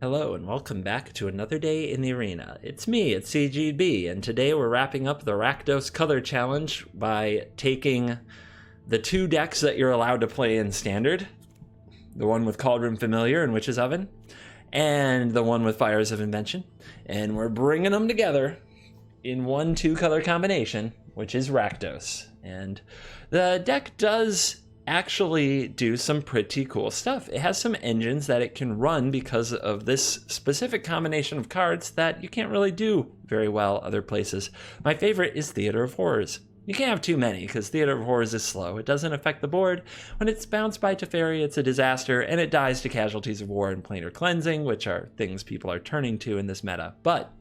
Hello and welcome back to another day in the arena. It's me, it's CGB, and today we're wrapping up the Rakdos Color Challenge by taking the two decks that you're allowed to play in Standard, the one with Cauldron Familiar and Witch's Oven, and the one with Fires of Invention, and we're bringing them together in one two-color combination, which is Rakdos. And the deck does actually do some pretty cool stuff. It has some engines that it can run because of this specific combination of cards that you can't really do very well other places. My favorite is Theater of Horrors. You can't have too many because Theater of Horrors is slow. It doesn't affect the board. When it's bounced by Teferi, it's a disaster, and it dies to Casualties of War and Planar Cleansing, which are things people are turning to in this meta. But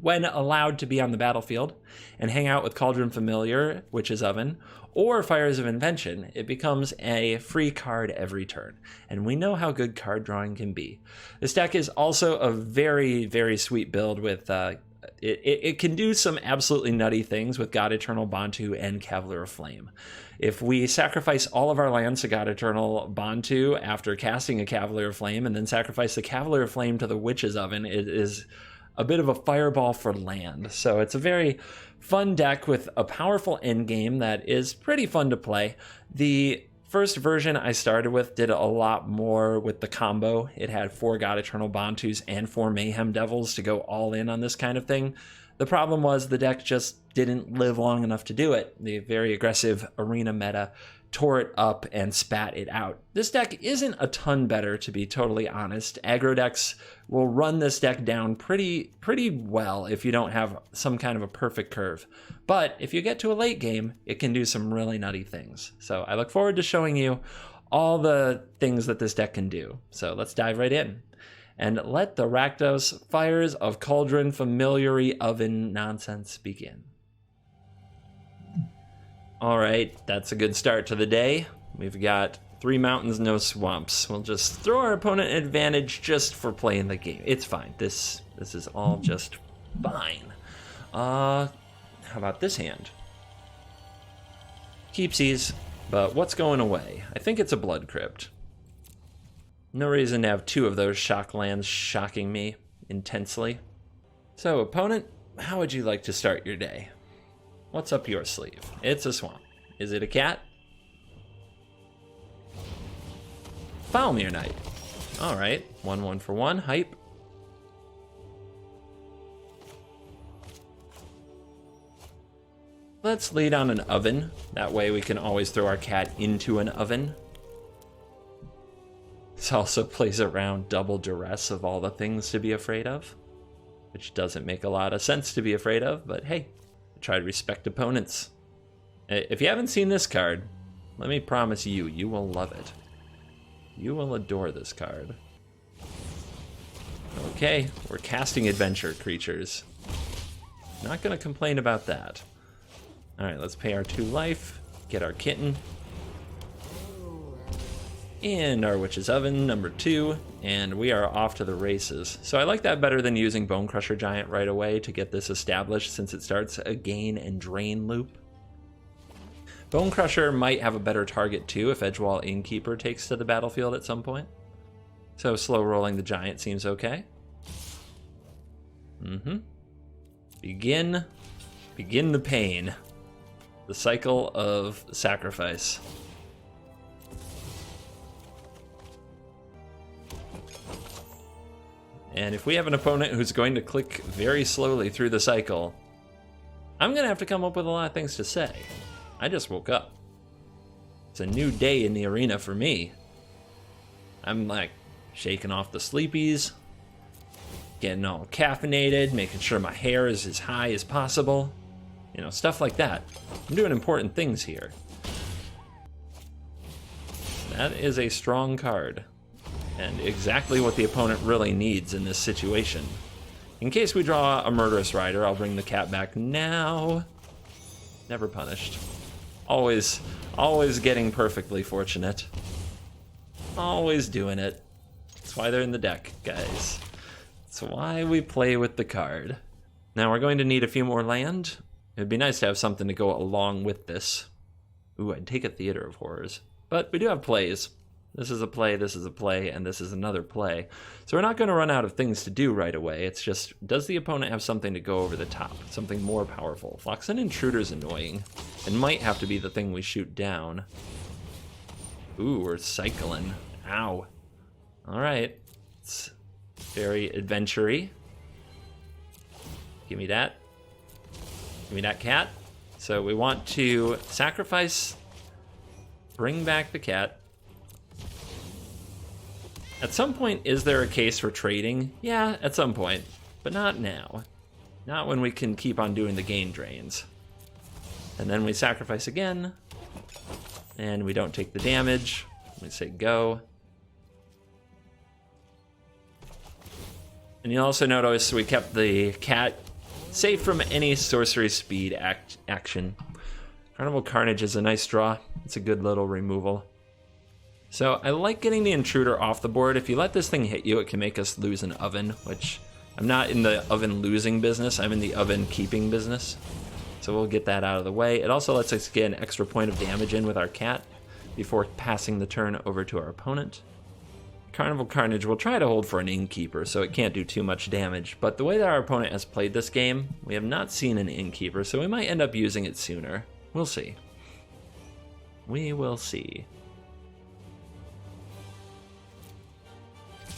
when allowed to be on the battlefield and hang out with Cauldron Familiar, Witch's Oven, or Fires of Invention, it becomes a free card every turn. And we know how good card drawing can be. This deck is also a very, very sweet build with, it can do some absolutely nutty things with God Eternal, Bantu, and Cavalier of Flame. If we sacrifice all of our lands to God Eternal, Bantu after casting a Cavalier of Flame, and then sacrifice the Cavalier of Flame to the Witch's Oven, it is a bit of a fireball for land. So it's a very fun deck with a powerful end game that is pretty fun to play. The first version I started with did a lot more with the combo. It had 4 God Eternal Bantus and 4 Mayhem Devils to go all in on this kind of thing. The problem was the deck just didn't live long enough to do it. The very aggressive arena meta tore it up and spat it out. This deck isn't a ton better, to be totally honest. Aggro decks will run this deck down pretty well if you don't have some kind of a perfect curve. But if you get to a late game, it can do some really nutty things. So I look forward to showing you all the things that this deck can do. So let's dive right in and let the Rakdos Fires of Cauldron Familiar Oven nonsense begin. All right, that's a good start to the day. We've got 3 mountains, no swamps. We'll just throw our opponent an advantage just for playing the game. It's fine. This is all just fine. How about this hand? Keepsies, but what's going away? I think it's a Blood Crypt. No reason to have 2 of those shock lands shocking me intensely. So, opponent, how would you like to start your day? What's up your sleeve? It's a swamp. Is it a cat? Foulmere Knight. All right, 1/1 for 1. Hype. Let's lead on an oven. That way we can always throw our cat into an oven. This also plays around double duress of all the things to be afraid of, which doesn't make a lot of sense to be afraid of, but hey, try to respect opponents. If you haven't seen this card, let me promise you, you will love it. You will adore this card. Okay, we're casting adventure creatures. Not gonna complain about that. All right, let's pay our 2 life, get our kitten, and our Witch's Oven, number 2, and we are off to the races. So I like that better than using Bone Crusher Giant right away to get this established, since it starts a gain and drain loop. Bone Crusher might have a better target too if Edgewall Innkeeper takes to the battlefield at some point. So slow rolling the Giant seems okay. Begin the pain. The cycle of sacrifice. And if we have an opponent who's going to click very slowly through the cycle, I'm going to have to come up with a lot of things to say. I just woke up. It's a new day in the arena for me. I'm like shaking off the sleepies, getting all caffeinated, making sure my hair is as high as possible. You know, stuff like that. I'm doing important things here. That is a strong card. And exactly what the opponent really needs in this situation. In case we draw a Murderous Rider, I'll bring the cat back now. Never punished. Always getting perfectly fortunate. Always doing it. That's why they're in the deck, guys. That's why we play with the card. Now we're going to need a few more land. It'd be nice to have something to go along with this. Ooh, I'd take a Theater of Horrors. But we do have plays. This is a play, this is a play, and this is another play. So we're not going to run out of things to do right away. It's just, does the opponent have something to go over the top? Something more powerful? Floxen Intruder's annoying. It might have to be the thing we shoot down. Ooh, we're cycling. Ow. Alright. It's very adventure-y. Give me that. Give me that cat. So we want to sacrifice, bring back the cat. At some point, is there a case for trading? Yeah, at some point, but not now. Not when we can keep on doing the gain drains. And then we sacrifice again, and we don't take the damage. We say go. And you'll also notice we kept the cat safe from any sorcery speed action. Carnival Carnage is a nice draw. It's a good little removal. So I like getting the intruder off the board. If you let this thing hit you, it can make us lose an oven, which I'm not in the oven losing business. I'm in the oven keeping business. So we'll get that out of the way. It also lets us get an extra point of damage in with our cat before passing the turn over to our opponent. Carnival Carnage will try to hold for an innkeeper, so it can't do too much damage. But the way that our opponent has played this game, we have not seen an innkeeper, so we might end up using it sooner. We'll see. We will see.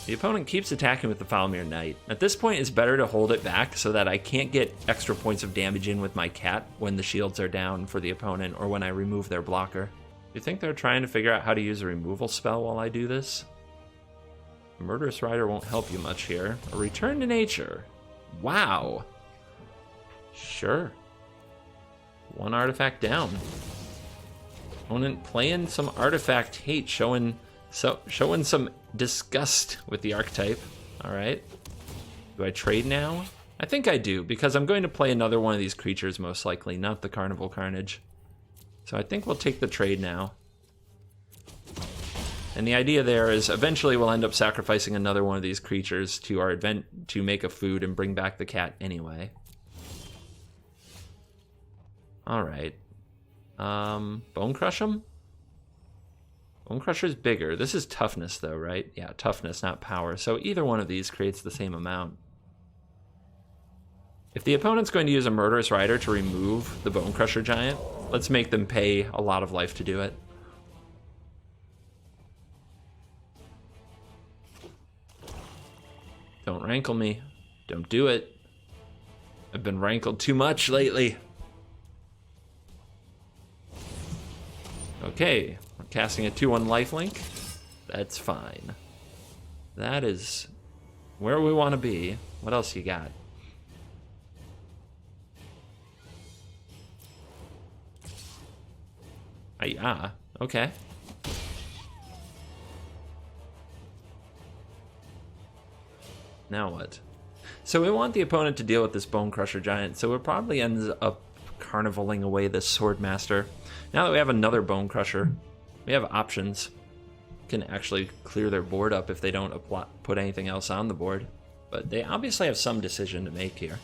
The opponent keeps attacking with the Falmir Knight. At this point, it's better to hold it back so that I can't get extra points of damage in with my cat when the shields are down for the opponent or when I remove their blocker. You think they're trying to figure out how to use a removal spell while I do this? A Murderous Rider won't help you much here. A Return to Nature. Wow. Sure. One artifact down. Opponent playing some artifact hate, showing some disgust with the archetype. All right. Do I trade now? I think I do, because I'm going to play another one of these creatures most likely, not the Carnival Carnage. So I think we'll take the trade now. And the idea there is eventually we'll end up sacrificing another one of these creatures to our event to make a food and bring back the cat anyway. All right. Bone Crush him? Bone Crusher's bigger. This is toughness, though, right? Yeah, toughness, not power. So either one of these creates the same amount. If the opponent's going to use a Murderous Rider to remove the Bone Crusher Giant, let's make them pay a lot of life to do it. Don't rankle me. Don't do it. I've been rankled too much lately. Okay, we're casting a 2/1 lifelink. That's fine. That is where we want to be. What else you got? Okay. Now what? So we want the opponent to deal with this Bone Crusher Giant, so it probably ends up carnivaling away this Swordmaster. Now that we have another Bone Crusher, we have options. Can actually clear their board up if they don't put anything else on the board. But they obviously have some decision to make here.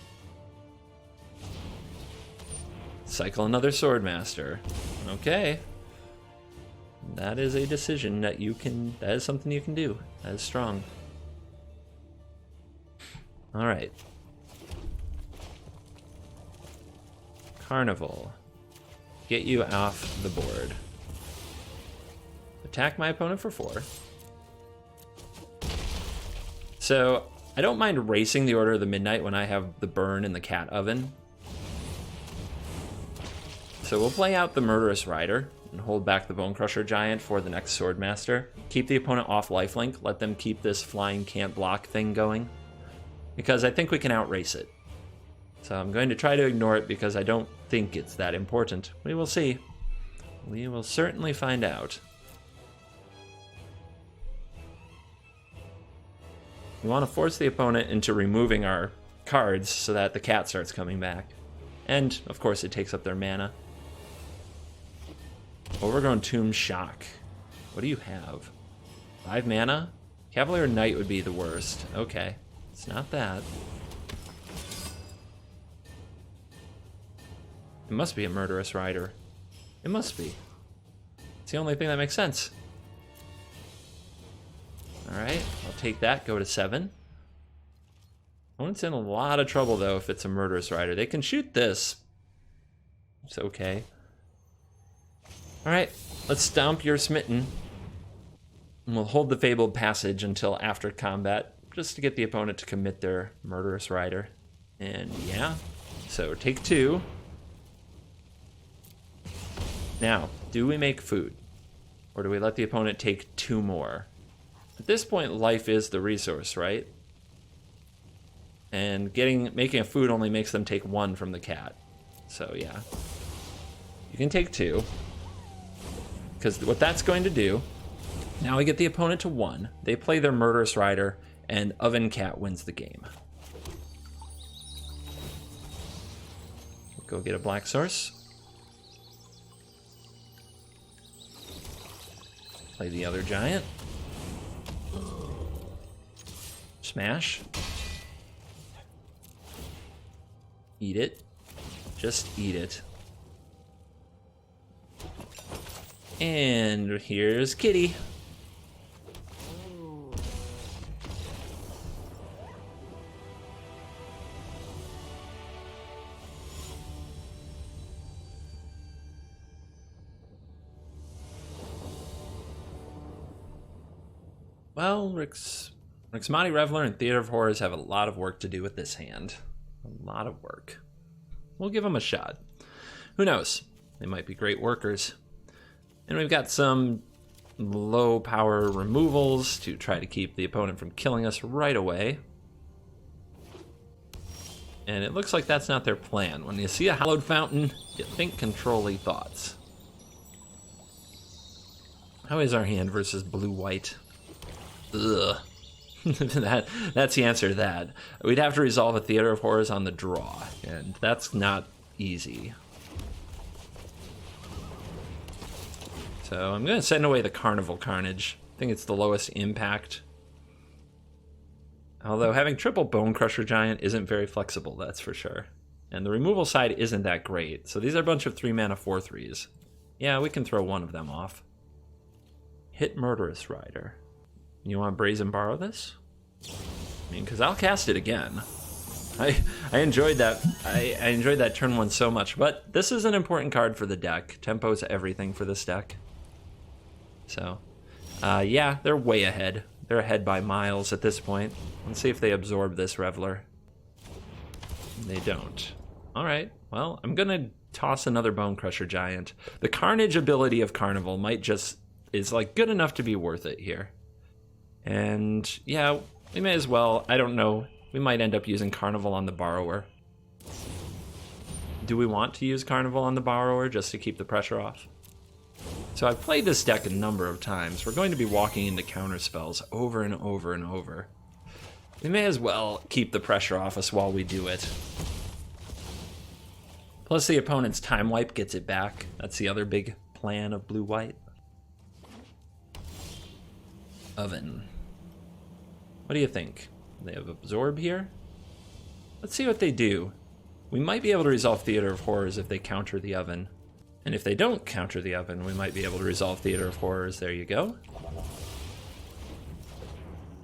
Cycle another Swordmaster. Okay. That is a decision that that is something you can do. That is strong. All right. Carnival. Get you off the board. Attack my opponent for 4. So, I don't mind racing the Order of the Midnight when I have the burn and the cat oven. So we'll play out the Murderous Rider and hold back the Bone Crusher Giant for the next Swordmaster. Keep the opponent off lifelink. Let them keep this flying can't block thing going, because I think we can outrace it. So I'm going to try to ignore it because I don't think it's that important. We will see. We will certainly find out. We want to force the opponent into removing our cards so that the cat starts coming back. And, of course, it takes up their mana. Overgrown Tomb Shock. What do you have? 5 mana? Cavalier Knight would be the worst. Okay. It's not that. It must be a Murderous Rider. It must be. It's the only thing that makes sense. Alright, I'll take that, go to 7. Opponent's in a lot of trouble, though, if it's a Murderous Rider. They can shoot this. It's okay. Alright, let's stomp your Smitten. And we'll hold the Fabled Passage until after combat, just to get the opponent to commit their Murderous Rider. And yeah, so take 2. Now, do we make food? Or do we let the opponent take 2 more? At this point, life is the resource, right? And making a food only makes them take 1 from the cat. So yeah, you can take 2. Because what that's going to do, now we get the opponent to 1. They play their Murderous Rider, and Oven Cat wins the game. Go get a Black Source. Play the other giant. Smash. Eat it. Just eat it. And here's Kitty. Well, Rixmati Reveler and Theater of Horrors have a lot of work to do with this hand. A lot of work. We'll give them a shot. Who knows? They might be great workers. And we've got some low power removals to try to keep the opponent from killing us right away. And it looks like that's not their plan. When you see a Hallowed Fountain, you think control-y thoughts. How is our hand versus blue-white? Ugh. That's the answer to that. We'd have to resolve a Theater of Horrors on the draw, and that's not easy. So I'm going to send away the Carnival Carnage. I think it's the lowest impact. Although having triple Bone Crusher Giant isn't very flexible, that's for sure. And the removal side isn't that great. So these are a bunch of 3-mana 4/3s. Yeah, we can throw one of them off. Hit Murderous Rider. You want to Brazen Borrow this? I mean, because I'll cast it again. I enjoyed that. I enjoyed that turn 1 so much. But this is an important card for the deck. Tempo's everything for this deck. So, yeah, they're way ahead. They're ahead by miles at this point. Let's see if they absorb this Reveler. They don't. All right. Well, I'm going to toss another Bone Crusher Giant. The Carnage ability of Carnival is like good enough to be worth it here. And yeah, we may as well. I don't know. We might end up using Carnival on the Borrower. Do we want to use Carnival on the Borrower just to keep the pressure off? So I've played this deck a number of times. We're going to be walking into counter spells over and over and over. We may as well keep the pressure off us while we do it. Plus the opponent's Time Wipe gets it back. That's the other big plan of blue-white. Oven. What do you think? They have Absorb here? Let's see what they do. We might be able to resolve Theater of Horrors if they counter the Oven. And if they don't counter the Oven, we might be able to resolve Theater of Horrors. There you go.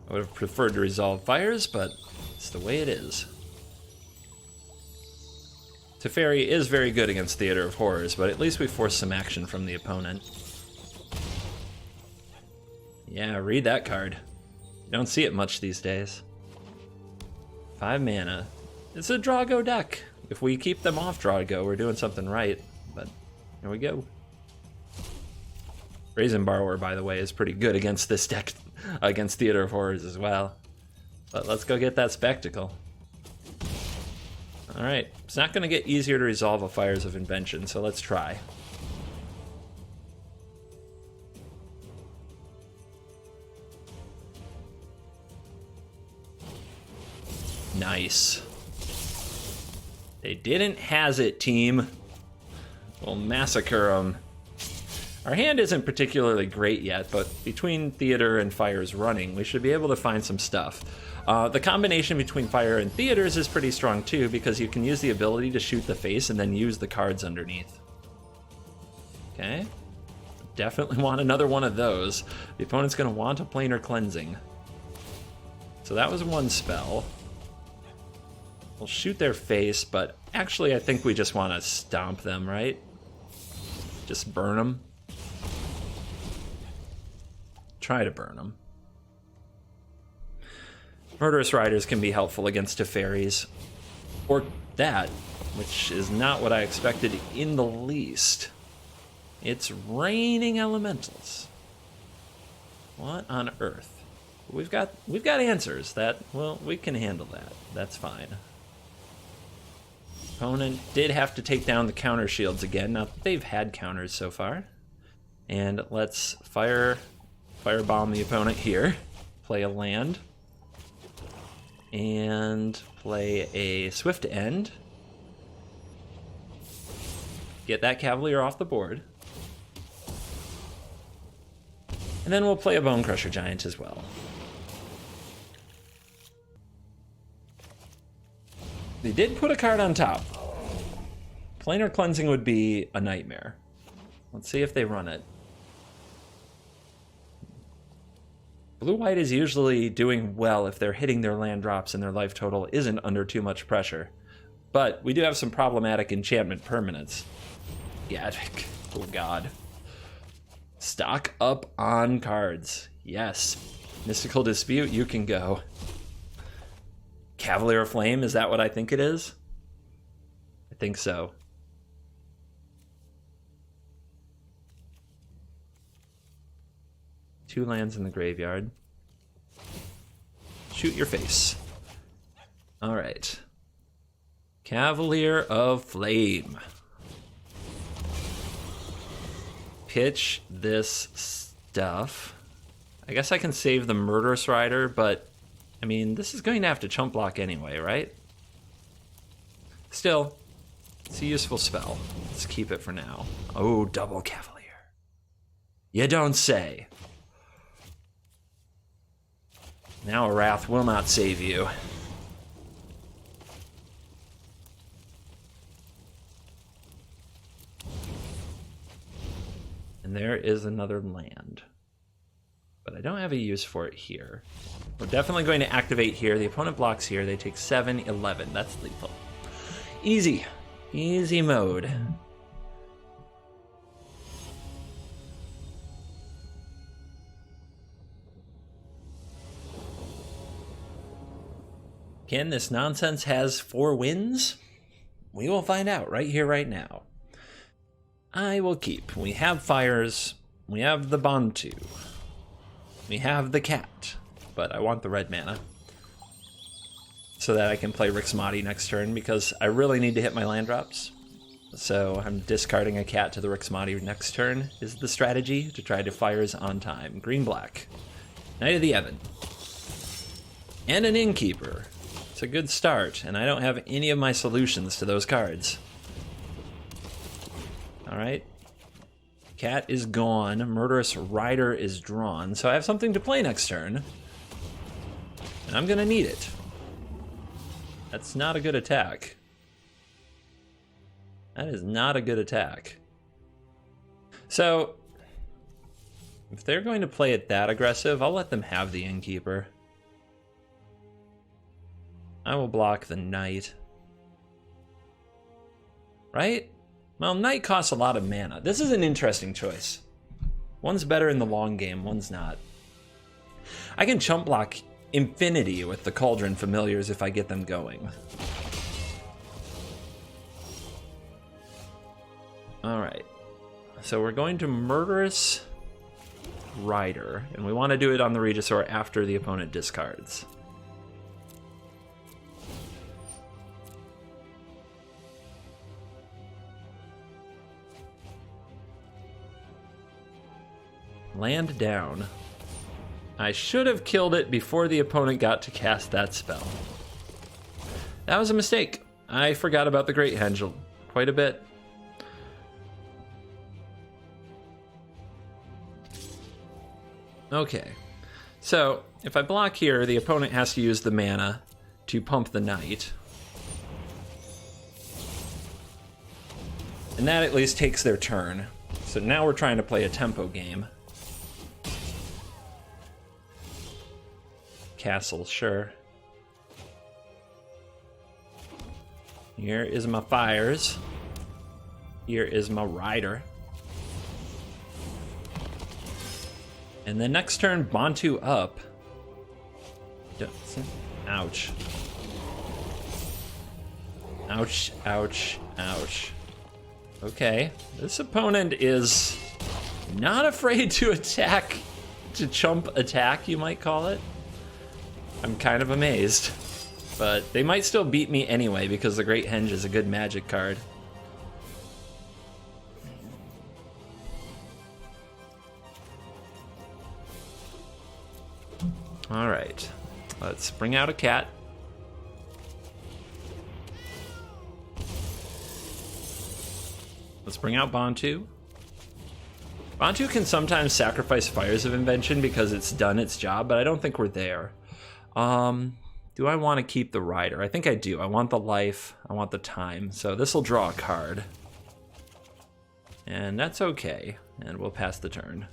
I would have preferred to resolve Fires, but it's the way it is. Teferi is very good against Theater of Horrors, but at least we force some action from the opponent. Yeah, read that card. You don't see it much these days. 5 mana. It's a draw-go deck. If we keep them off draw-go, we're doing something right. But here we go. Brazen Borrower, by the way, is pretty good against this deck, against Theater of Horrors as well. But let's go get that Spectacle. Alright, it's not going to get easier to resolve a Fires of Invention, so let's try. Nice. They didn't has it, team. We'll massacre them. Our hand isn't particularly great yet, but between Theater and Fires running, we should be able to find some stuff. The combination between Fire and Theaters is pretty strong too, because you can use the ability to shoot the face and then use the cards underneath. Okay. Definitely want another one of those. The opponent's going to want a Planar Cleansing. So that was one spell. We'll shoot their face, but actually I think we just want to stomp them, right? Just burn them. Try to burn them. Murderous Riders can be helpful against Teferis. Or that, which is not what I expected in the least. It's raining elementals. What on earth? We've got answers that, well, we can handle that. That's fine. Opponent did have to take down the counter shields again. Not that they've had counters so far. And let's firebomb the opponent here. Play a land. And play a Swift End. Get that Cavalier off the board. And then we'll play a Bone Crusher Giant as well. They did put a card on top. Planar Cleansing would be a nightmare. Let's see if they run it. Blue-white is usually doing well if they're hitting their land drops and their life total isn't under too much pressure. But we do have some problematic enchantment permanents. Gadvik. Oh god. Stock up on cards. Yes. Mystical Dispute, you can go. Cavalier of Flame, is that what I think it is? I think so. Two lands in the graveyard. Shoot your face. All right. Cavalier of Flame. Pitch this stuff. I guess I can save the Murderous Rider, but I mean, this is going to have to chump block anyway, right? Still, it's a useful spell. Let's keep it for now. Oh, double Cavalier. You don't say. Now a Wrath will not save you. And there is another land. But I don't have a use for it here. We're definitely going to activate here. The opponent blocks here. They take 7, 11. That's lethal. Easy. Easy mode. Can this nonsense has 4 wins? We will find out right here, right now. I will keep. We have fires. We have the Bantu. We have the cat. But I want the red mana. So that I can play Rixmati next turn, because I really need to hit my land drops. So I'm discarding a cat to the Rixmati next turn is the strategy to try to fires on time. Green-black. Knight of the Ebon. And an Innkeeper. It's a good start, and I don't have any of my solutions to those cards. Alright. Cat is gone. Murderous Rider is drawn. So I have something to play next turn. And I'm gonna need it. That's not a good attack. That is not a good attack. So, if they're going to play it that aggressive, I'll let them have the Innkeeper. I will block the Knight. Right? Well, Knight costs a lot of mana. This is an interesting choice. One's better in the long game, one's not. I can chump block Infinity with the Cauldron Familiars if I get them going. Alright. So we're going to Murderous Rider, and we want to do it on the Regisaur after the opponent discards. Land down. I should have killed it before the opponent got to cast that spell. That was a mistake. I forgot about the Great Hengel quite a bit. Okay, so if I block here, the opponent has to use the mana to pump the Knight. And that at least takes their turn. So now we're trying to play a tempo game. castle, sure. Here is my fires. Here is my rider. And then next turn, Bantu up. Ouch. Ouch, ouch, ouch. Okay, this opponent is not afraid to attack, to chump attack, you might call it. I'm kind of amazed. But they might still beat me anyway because the Great Henge is a good magic card. All right, let's bring out a cat. Let's bring out Bantu. Bantu can sometimes sacrifice Fires of Invention because it's done its job, but I don't think we're there. Do I want to keep the rider? I think I do. I want the life. I want the time. So this will draw a card. And that's okay. And we'll pass the turn.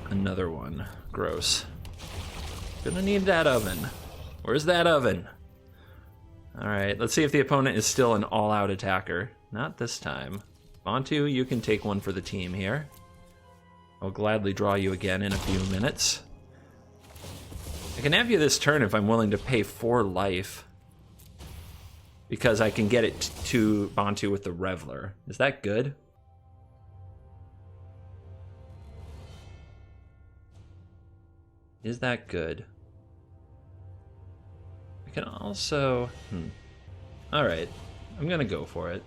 Another one. Gross. Gonna need that oven. Where's that oven? Alright, let's see if the opponent is still an all-out attacker. Not this time. Bantu, you can take one for the team here. I'll gladly draw you again in a few minutes. I can have you this turn if I'm willing to pay 4 life. Because I can get it to Bantu with the Reveler. Is that good? Is that good? I can also... Alright, I'm gonna go for it.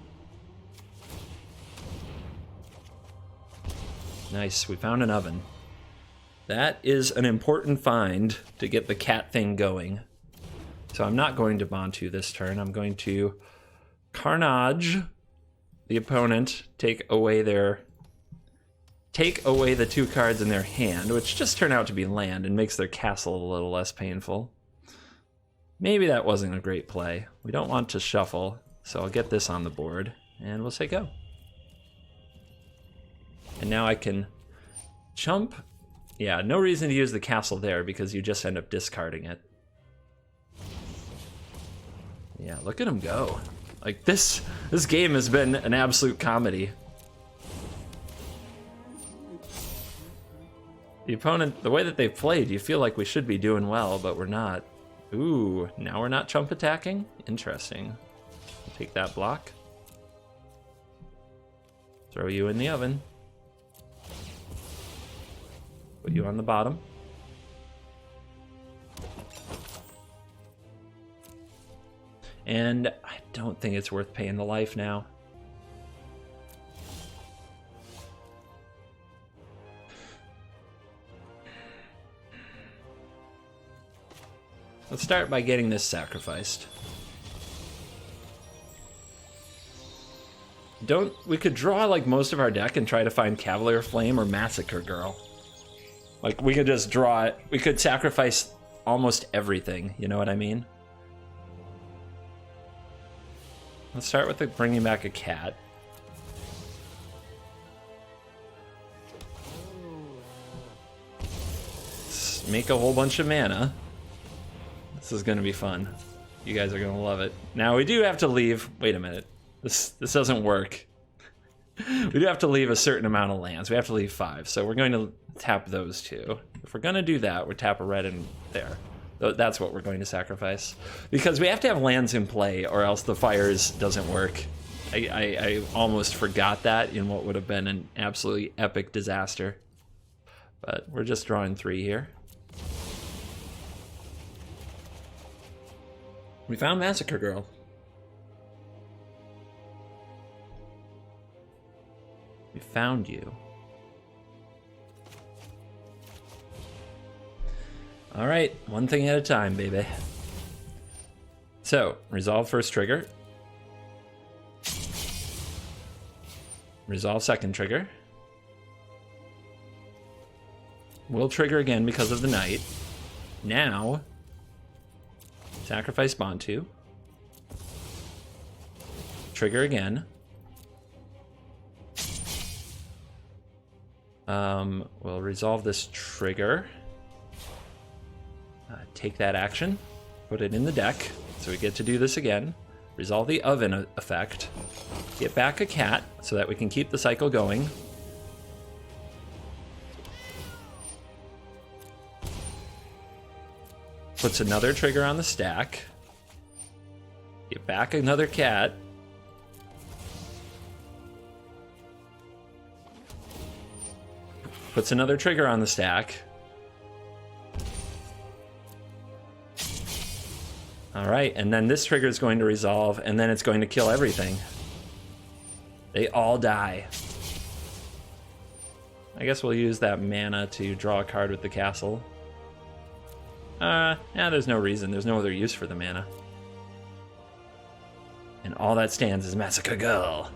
Nice, we found an oven. That is an important find to get the cat thing going. So I'm not going to Bantu this turn. I'm going to Carnage the opponent, take away the 2 cards in their hand, which just turn out to be land and makes their castle a little less painful. Maybe that wasn't a great play. We don't want to shuffle, so I'll get this on the board, and we'll say go. And now I can chump. Yeah, no reason to use the castle there because you just end up discarding it. Yeah, look at him go. Like this game has been an absolute comedy. The opponent, the way that they played, you feel like we should be doing well, but we're not. Ooh, now we're not chump attacking? Interesting. Take that block. Throw you in the oven. Put you on the bottom. And I don't think it's worth paying the life now. Let's start by getting this sacrificed. We could draw like most of our deck and try to find Cavalier Flame or Massacre Girl. Like we could just draw it. We could sacrifice almost everything, you know what I mean? Let's start with bringing back a cat. Let's make a whole bunch of mana. This is gonna be fun. You guys are gonna love it. Now we do have to leave. Wait a minute. This doesn't work. We do have to leave a certain amount of lands. We have to leave 5, so we're going to tap those 2. If we're gonna do that, we tap a red in there. That's what we're going to sacrifice. Because we have to have lands in play or else the fires doesn't work. I almost forgot that in what would have been an absolutely epic disaster. But we're just drawing 3 here. We found Massacre Girl. We found you. All right, one thing at a time, baby. So, resolve first trigger. Resolve second trigger. Will trigger again because of the knight. Now, sacrifice Bantu. Trigger again. We'll resolve this trigger. Take that action, put it in the deck, so we get to do this again. Resolve the oven effect. Get back a cat so that we can keep the cycle going. Puts another trigger on the stack. Get back another cat. Puts another trigger on the stack. All right, and then this trigger is going to resolve, and then it's going to kill everything. They all die. I guess we'll use that mana to draw a card with the castle. Yeah, there's no reason. There's no other use for the mana. And all that stands is Massacre Girl.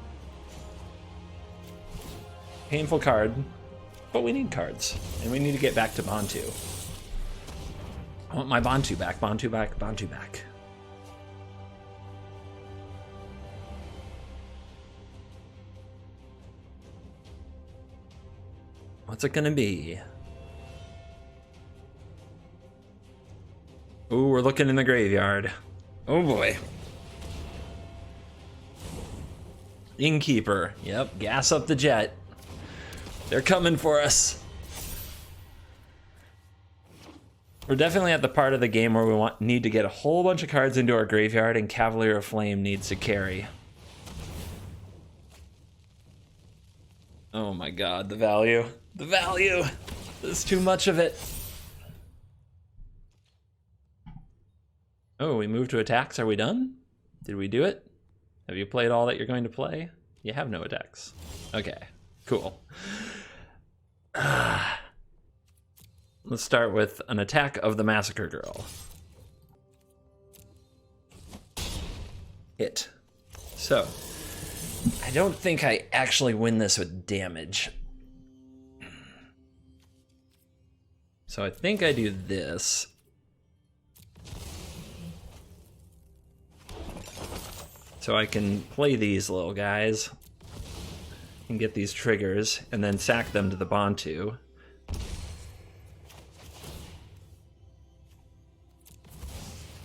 Painful card, but we need cards, and we need to get back to Bantu. I want my Bantu back, Bantu back, Bantu back. What's it gonna be? Ooh, we're looking in the graveyard. Oh boy. Innkeeper. Yep, gas up the jet. They're coming for us. We're definitely at the part of the game where we need to get a whole bunch of cards into our graveyard, and Cavalier of Flame needs to carry. Oh my god, the value. The value! There's too much of it. Oh, we moved to attacks. Are we done? Did we do it? Have you played all that you're going to play? You have no attacks. Okay, cool. Let's start with an attack of the Massacre Girl. Hit. So, I don't think I actually win this with damage. So I think I do this. So I can play these little guys and get these triggers and then sack them to the Bantu.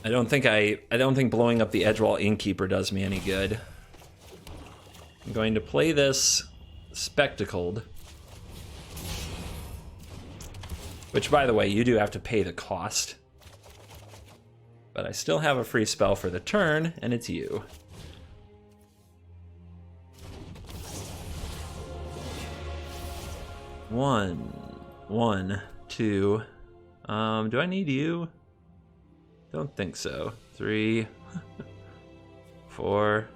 I don't think blowing up the Edgewall Innkeeper does me any good. I'm going to play this Spectacled. Which, by the way, you do have to pay the cost. But I still have a free spell for the turn, and it's you. One, two. Do I need you? Don't think so. 3, 4,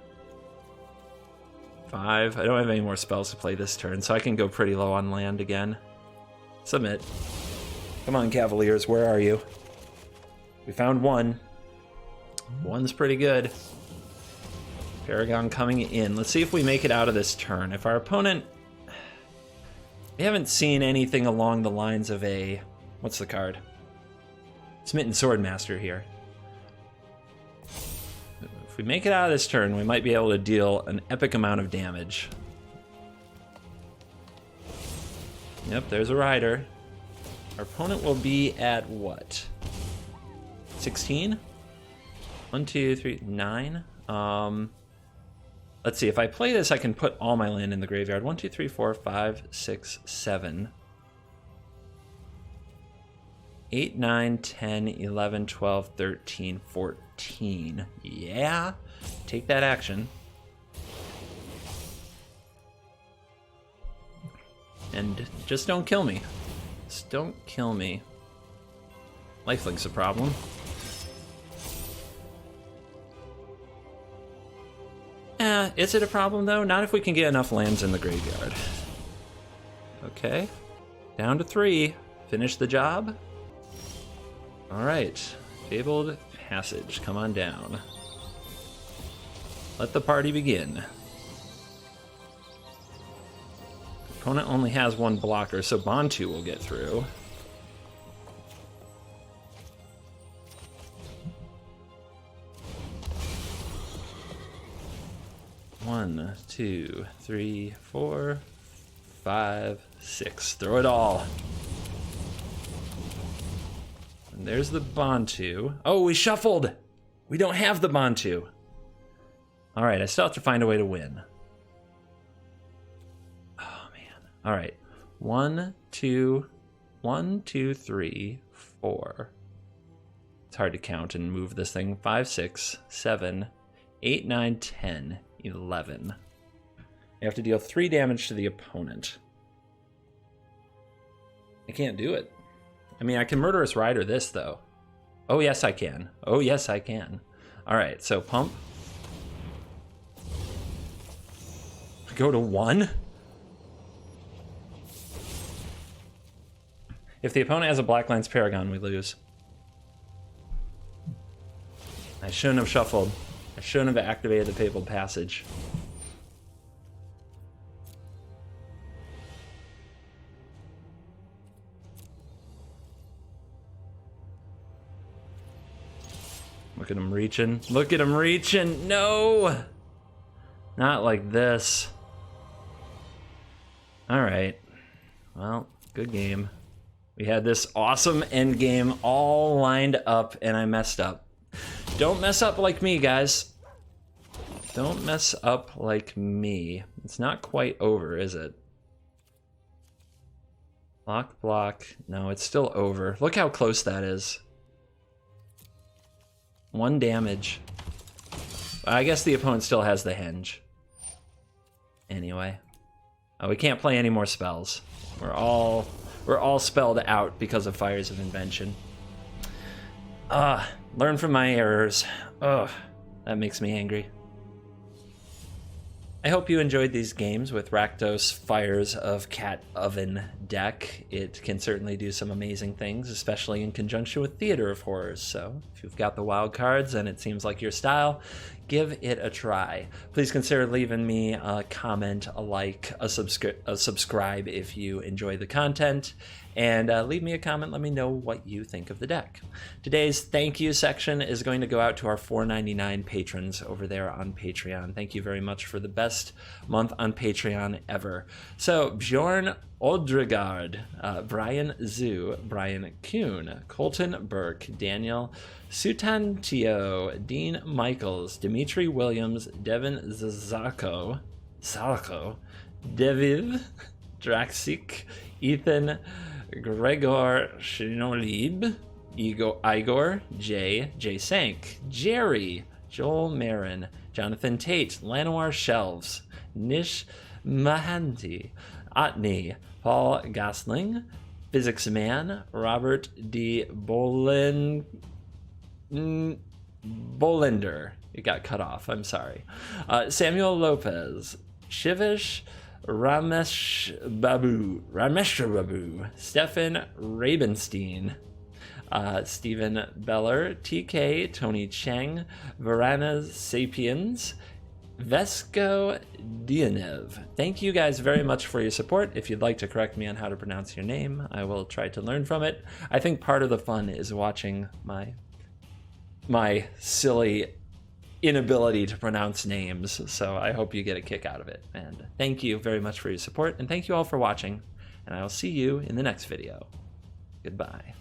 5. I don't have any more spells to play this turn, so I can go pretty low on land again. Submit. Come on, Cavaliers, where are you? We found one. One's pretty good. Paragon coming in. Let's see if we make it out of this turn. If our opponent... We haven't seen anything along the lines of a... What's the card? Smitten Swordmaster here. If we make it out of this turn, we might be able to deal an epic amount of damage. Yep, there's a rider. Our opponent will be at what? 16? 1, 2, 3, 9? Let's see, if I play this, I can put all my land in the graveyard. 1, 2, 3, 4, 5, 6, 7. 8, 9, 10, 11, 12, 13, 14. Yeah, take that action. And just don't kill me. Just don't kill me. Lifelink's a problem. Is it a problem though? Not if we can get enough lands in the graveyard. Okay, down to 3. Finish the job. All right, Fabled Passage, come on down. Let the party begin. Opponent only has 1 blocker, so Bantu will get through. One, 2, 3, 4, 5, 6. Throw it all. And there's the Bantu. Oh, we shuffled. We don't have the Bantu. All right, I still have to find a way to win. Oh, man. All right. 1, 2, 3, 4. It's hard to count and move this thing. 5, 6, 7, 8, 9, 10, 11. You have to deal 3 damage to the opponent. I can't do it. I mean, I can Murderous Rider this, though. Oh, yes, I can. Oh, yes, I can. All right, so pump. Go to 1. If the opponent has a Black Lines Paragon, we lose. I shouldn't have shuffled. I shouldn't have activated the Papal Passage. Look at him reaching. Look at him reaching. No! Not like this. All right. Well, good game. We had this awesome end game all lined up, and I messed up. Don't mess up like me, guys. Don't mess up like me. It's not quite over, is it? Block, block. No, it's still over. Look how close that is. 1 damage. I guess the opponent still has the henge. Anyway. Oh, we can't play any more spells. We're all spelled out because of Fires of Invention. Learn from my errors. Ugh, that makes me angry. I hope you enjoyed these games with Rakdos Fires of Cat Oven deck. It can certainly do some amazing things, especially in conjunction with Theater of Horrors. So if you've got the wild cards and it seems like your style, give it a try. Please consider leaving me a comment, a like, a subscribe if you enjoy the content, and leave me a comment. Let me know what you think of the deck. Today's thank you section is going to go out to our $4.99 patrons over there on Patreon. Thank you very much for the best month on Patreon ever. So Bjorn Odregard, Brian Zoo, Brian Kuhn, Colton Burke, Daniel Sutantio, Dean Michaels, Dimitri Williams, Devin Zazako, Deviv Draxik, Ethan Gregor Shinolib, Igor, Jay Sank, Jerry, Joel Marin, Jonathan Tate, Lanoir Shelves, Nish Mahanti, Otney, Paul Gosling, Physics Man, Robert D. Bolender. It got cut off, I'm sorry. Samuel Lopez, Shivish Ramesh Babu, Stefan Rabenstein, Stephen Beller, TK, Tony Cheng, Varana Sapiens, Vesco Dionev. Thank you guys very much for your support. If you'd like to correct me on how to pronounce your name, I will try to learn from it. I think part of the fun is watching my silly inability to pronounce names, so I hope you get a kick out of it. And thank you very much for your support, and thank you all for watching, and I will see you in the next video. Goodbye.